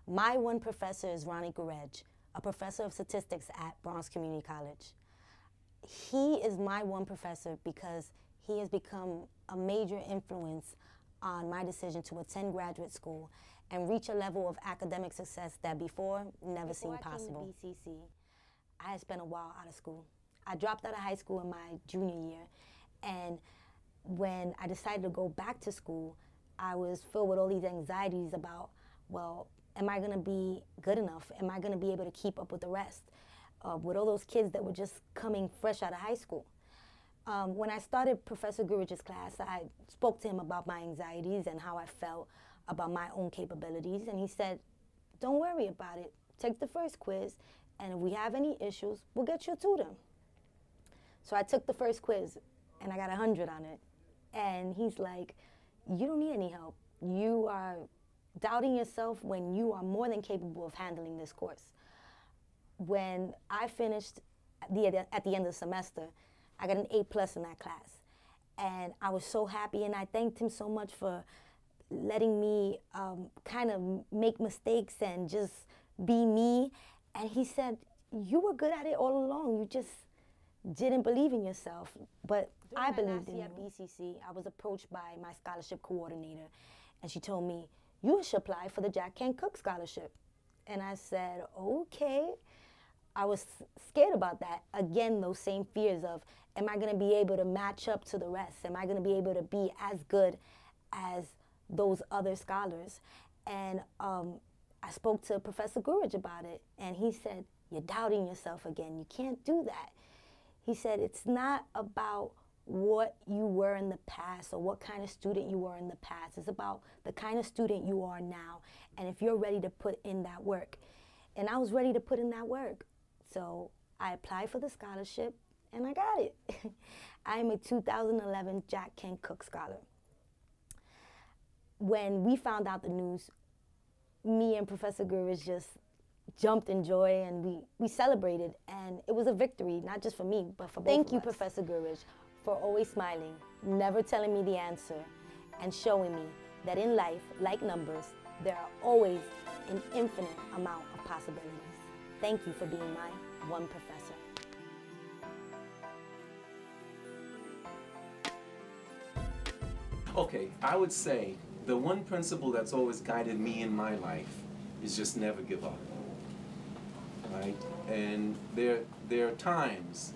My one professor is Rony Gouraige, a professor of statistics at Bronx Community College. He is my one professor because he has become a major influence on my decision to attend graduate school and reach a level of academic success that before never seemed possible. Before I came to BCC, I had spent a while out of school. I dropped out of high school in my junior year, and when I decided to go back to school, I was filled with all these anxieties about, well, am I going to be good enough? Am I going to be able to keep up with the rest? With all those kids that were just coming fresh out of high school. When I started Professor Gouraige's class, I spoke to him about my anxieties and how I felt about my own capabilities, and he said, don't worry about it. Take the first quiz, and if we have any issues, we'll get you a tutor. So I took the first quiz, and I got 100 on it. And he's like, you don't need any help. You are doubting yourself when you are more than capable of handling this course. When I finished at the end of the semester, I got an A+ in that class. And I was so happy, and I thanked him so much for letting me kind of make mistakes and just be me. And he said, you were good at it all along. You just didn't believe in yourself. But I believed in you. At BCC, I was approached by my scholarship coordinator, and she told me, you should apply for the Jack Kent Cooke Scholarship. And I said, okay. I was scared about that. Again, those same fears of, am I going to be able to match up to the rest? Am I going to be able to be as good as those other scholars? And I spoke to Professor Gouraige about it, and he said, you're doubting yourself again. You can't do that. He said, it's not about what you were in the past or what kind of student you were in the past. It's about the kind of student you are now, and if you're ready to put in that work. And I was ready to put in that work. So I applied for the scholarship, and I got it. I am a 2011 Jack Kent Cooke Scholar. When we found out the news, me and Professor Gouraige just jumped in joy, and we celebrated, and it was a victory, not just for me, but for both of us. Thank you, Professor Gouraige, for always smiling, never telling me the answer, and showing me that in life, like numbers, there are always an infinite amount of possibilities. Thank you for being my one professor. Okay, I would say the one principle that's always guided me in my life is just never give up, right? And there are times,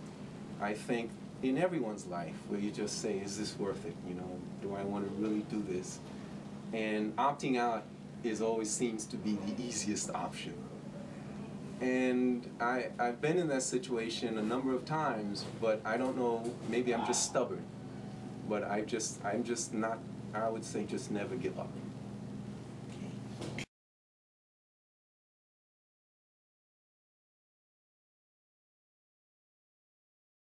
I think, in everyone's life where you just say, is this worth it? You know, do I want to really do this? And opting out always seems to be the easiest option. And I've been in that situation a number of times, but I don't know, maybe I'm just stubborn. But I'm just not, I would say just never give up.